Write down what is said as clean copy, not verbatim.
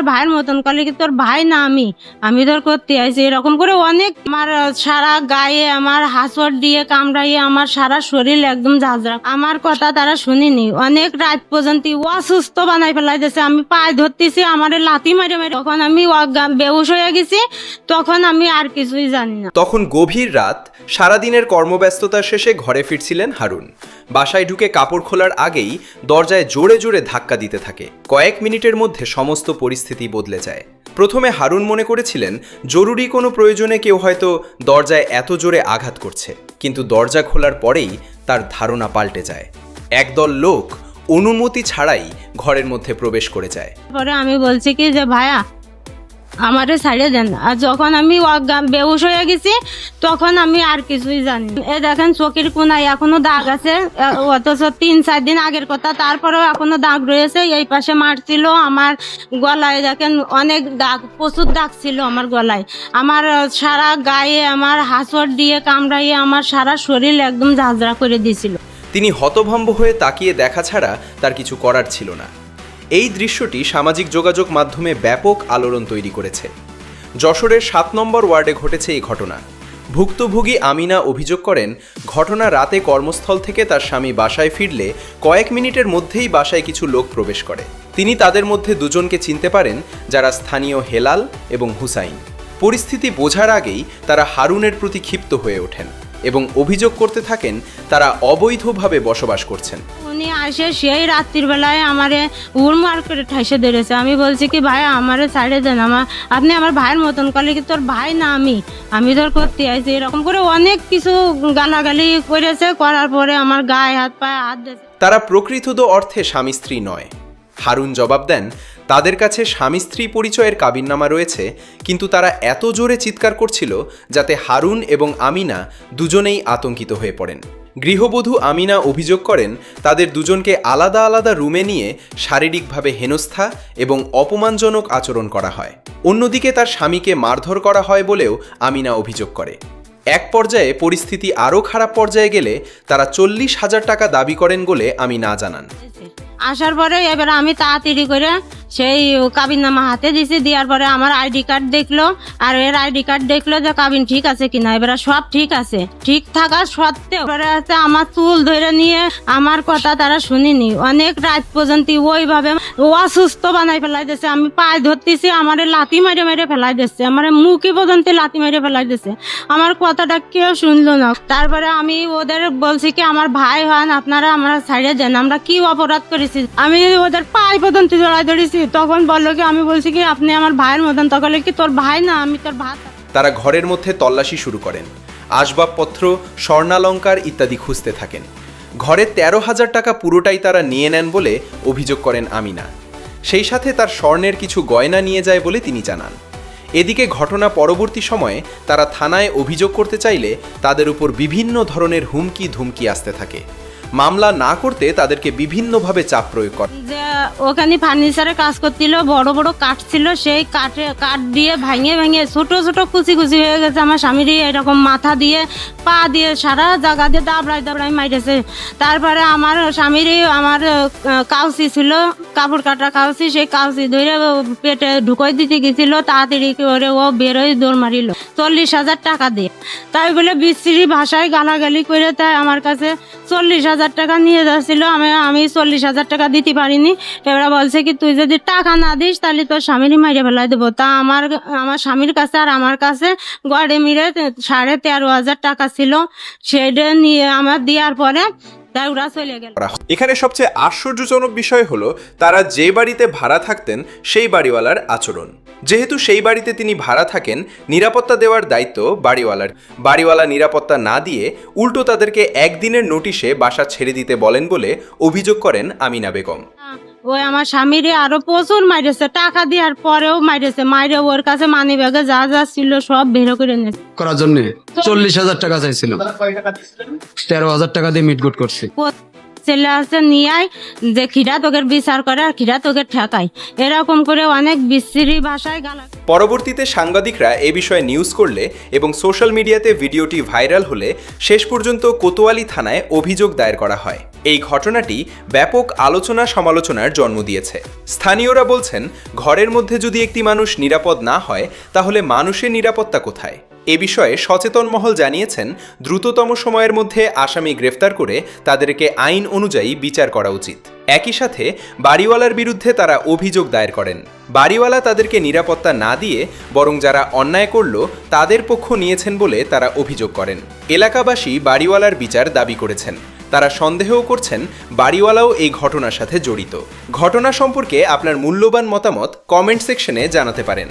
আমার ভাইয়ের মতন করলে কি তোর ভাই না আমি তোর করতে আইছি এরকম করে অনেক আমার সারা গায়ে আমার হাসর দিয়ে কামড়াইয়ে আমার সারা শরীর একদম ঝাঁঝরা। আমার কথা তারা শুনিনি, অনেক রাত পর্যন্ত অসুস্থ বানাই ফেলাই দিয়েছে। আমি পায়ে ধরতেছি, আমার লাথি মেরে মেরে তখন আমি বেহুশ হয়ে গেছি, তখন আমি আর কিছুই জানি না। তখন গভীর রাত, সারাদিনের কর্মব্যস্ততা শেষে ঘরে ফিরছিলেন হারুন। বাসায় ঢুকে কাপড় খোলার আগেই দরজায় জোরে জোরে ধাক্কা দিতে থাকে। কয়েক মিনিটের মধ্যে সমস্ত পরিস্থিতি বদলে যায়। প্রথমে হারুন মনে করেছিলেন জরুরি কোনো প্রয়োজনে কেউ হয়তো দরজায় এত জোরে আঘাত করছে, কিন্তু দরজা খোলার পরেই তার ধারণা পাল্টে যায়। একদল লোক অনুমতি ছাড়াই ঘরের মধ্যে প্রবেশ করে যায়। পরে আমি বলছি কি যে ভাইয়া আমারে ছাড়িয়ে দেন। আর যখন আমি বেহুশ হয়ে গেছি তখন আমি আর কিছুই জানি না। এ দেখেন চোখের কোনায় এখনো দাগ আছে, অথচ 3-4 দিন আগের কথা, তারপরেও এখনো দাগ রয়েছে। এই পাশে মারছিল, আমার গলায় দেখেন অনেক দাগ, প্রচুর দাগ ছিল আমার গলায়। আমার সারা গায়ে আমার হাসর দিয়ে কামড়াইয়ে আমার সারা শরীর একদম ঝাঁঝরা করে দিয়েছিল। তিনি হতভম্ব হয়ে তাকিয়ে দেখা ছাড়া তার কিছু করার ছিল না। এই দৃশ্যটি সামাজিক যোগাযোগ মাধ্যমে ব্যাপক আলোড়ন তৈরি করেছে। যশোরের 7 নম্বর ওয়ার্ডে ঘটেছে এই ঘটনা। ভুক্তভোগী আমিনা অভিযোগ করেন, ঘটনা রাতে কর্মস্থল থেকে তার স্বামী বাসায় ফিরলে কয়েক মিনিটের মধ্যেই বাসায় কিছু লোক প্রবেশ করে। তিনি তাদের মধ্যে দুজনকে চিনতে পারেন, যারা স্থানীয় হেলাল এবং হুসাইন। পরিস্থিতি বোঝার আগেই তারা হারুনের প্রতি ক্ষিপ্ত হয়ে ওঠেন এবং অভিযোগ করতে থাকেন তারা অবৈধভাবে বসবাস করছেন। উনি আসে সেই রাত্রির বেলায় আমারে উড়মার করে ঠাইসে ধরেছে। আমি বলছি কি ভাই আমারে ছাড়ে দেন, আপনি আমার ভাইয়ের মতন করলে কি তোর ভাই না আমি তোর করতে আইছি এরকম করে অনেক কিছু গালাগালি করেছে। করার পরে আমার গায়ে হাত পায়ে হাত দিয়েছে। তারা প্রকৃত অর্থে স্বামী স্ত্রী নয়। হারুন জবাব দেন, তাদের কাছে স্বামী স্ত্রী পরিচয়ের কাবিননামা রয়েছে, কিন্তু তারা এত জোরে চিৎকার করছিল যাতে হারুন এবং আমিনা দুজনেই আতঙ্কিত হয়ে পড়েন। গৃহবধূ আমিনা অভিযোগ করেন, তাদের দুজনকে আলাদা আলাদা রুমে নিয়ে শারীরিকভাবে হেনস্থা এবং অপমানজনক আচরণ করা হয়। অন্যদিকে তার স্বামীকে মারধর করা হয় বলেও আমিনা অভিযোগ করে। এক পর্যায়ে পরিস্থিতি আরও খারাপ পর্যায়ে গেলে তারা 40,000 টাকা দাবি করেন বলে আমিনা জানান। আসার পরে এবার আমি তাড়াতাড়ি করে সেই কাবিননামা হাতে দিছি। দেওয়ার পরে আমার আইডি কার্ড দেখলো, আর এর আইডি কার্ড দেখলো যে কাবিন ঠিক আছে কিনা। এবার সব ঠিক আছে, ঠিক থাকা সত্ত্বেও এবারে আছে আমার চুল ধরে নিয়ে আমার কথা তারা শুনিনি। অনেক রাত পর্যন্ত ওইভাবে অসুস্থ বানাই ফেলাই দিচ্ছে। আমি পায়ে ধরতেছি, আমার লাথি মেরে মেরে ফেলাই দিচ্ছে, আমার মুখে পর্যন্ত লাথি মেরে ফেলাই দিচ্ছে। আমার কথাটা কেউ শুনলো না। তারপরে আমি ওদের বলছি কি আমার ভাই হন, আপনারা আমরা ছাড়িয়ে দেন, আমরা কি অপরাধ করেছি। আমি ওদের পায়ে পর্যন্ত জড়াই ধরেছি। তখন বললো কি, আমি বলছি কি আপনি আমার ভাইয়ের মতন, তখন কি তোর ভাই না আমি তোর ভাই। তারা ঘরের মধ্যে তল্লাশি শুরু করেন, আসবাবপত্র, স্বর্ণালংকার ইত্যাদি খুঁজতে থাকেন। ঘরে 13,000 টাকা পুরোটাই তারা নিয়ে নেন বলে অভিযোগ করেন আমিনা। সেই সাথে তার স্বর্ণের কিছু গয়না নিয়ে যায় বলে তিনি জানান। এদিকে ঘটনা পরবর্তী সময়ে তারা থানায় অভিযোগ করতে চাইলে তাদের উপর বিভিন্ন ধরনের হুমকি ধুমকি আসতে থাকে। মামলা না করতে তাদেরকে বিভিন্নভাবে চাপ প্রয়োগ করে। যে ওখানে ফার্নিচারের কাজ করছিল, বড় বড় কাঠ ছিল, সেই কাঠ দিয়ে ভেঙে ভেঙে ছোট ছোট কুচি কুচি হয়ে গেছে। আমার স্বামীর এরকম মাথা দিয়ে পা দিয়ে সারা জায়গা দিয়ে দাবড়াই মাইরেছে। তারপরে আমার স্বামীর আমার কাউচি ছিল, কাপড় কাটা কাউচি, সেই কাউচি ধরে পেটে ঢুকাই দিতে গেছিল। তাড়াতাড়ি করে ও বেরোয় দৌড় মারিল 40,000 টাকা দিয়ে। তাই বলে বিশ্রী ভাষায় গালাগালি করে তাই আমার কাছে 40,000 টাকা নিয়ে যাচ্ছিল। আমি 40,000 টাকা দিতে পারিনি। এবার বলছে কি তুই যদি টাকা না দিস তাহলে তোর স্বামীরই মাইরে ফেলাই দেবো। তা আমার স্বামীর কাছে আর আমার কাছে গড়ে মিলে 13,500 টাকা ছিল। সেটা নিয়ে আমার দেওয়ার পরে তাই ওরা চলে গেল। এখানে সবচেয়ে আশ্চর্যজনক বিষয় হলো তারা যে বাড়িতে ভাড়া থাকতেন সেই বাড়িওয়ালার আচরণ। যেহেতু সেই বাড়িতে তিনি ভাড়া থাকেন, নিরাপত্তা দেওয়ার দায়িত্ব বাড়িওয়ালার। বাড়িওয়ালা নিরাপত্তা না দিয়ে উল্টো তাদেরকে একদিনের নোটিশে বাসা ছেড়ে দিতে বলেন বলে অভিযোগ করেন আমিনা বেগম। ওই আমার স্বামীরে আরো প্রচুর মাইরেছে, টাকা দেওয়ার পরেও মাইরেছে। মাইরে ওর কাছে মানি ব্যাগে যা যা ছিল সব বের করে নিয়েছে করার জন্য 40,000 টাকা চাইছিল। 13,000 টাকা দিয়ে মিটগুট করছি। ছেলে আছে নিয়ে আয় যে খিরা তোকে বিচার করে আর খিরা তোকে ঠেকায়, এরকম করে অনেক বিশ্রী ভাষায় গালা। পরবর্তীতে সাংবাদিকরা এ বিষয়ে নিউজ করলে এবং সোশ্যাল মিডিয়াতে ভিডিওটি ভাইরাল হলে শেষ পর্যন্ত কোতোয়ালি থানায় অভিযোগ দায়ের করা হয়। এই ঘটনাটি ব্যাপক আলোচনা সমালোচনার জন্ম দিয়েছে। স্থানীয়রা বলছেন, ঘরের মধ্যে যদি একটি মানুষ নিরাপদ না হয় তাহলে মানুষের নিরাপত্তা কোথায়? এ বিষয়ে সচেতন মহল জানিয়েছেন, দ্রুততম সময়ের মধ্যে আসামি গ্রেফতার করে তাদেরকে আইন অনুযায়ী বিচার করা উচিত। একই সাথে বাড়িওয়ালার বিরুদ্ধে তারা অভিযোগ দায়ের করেন। বাড়িওয়ালা তাদেরকে নিরাপত্তা না দিয়ে বরং যারা অন্যায় করল তাদের পক্ষ নিয়েছেন বলে তারা অভিযোগ করেন। এলাকাবাসী বাড়িওয়ালার বিচার দাবি করেছেন। তারা সন্দেহও করছেন বাড়িওয়ালাও এই ঘটনার সাথে জড়িত। ঘটনা সম্পর্কে আপনার মূল্যবান মতামত কমেন্ট সেকশনে জানাতে পারেন।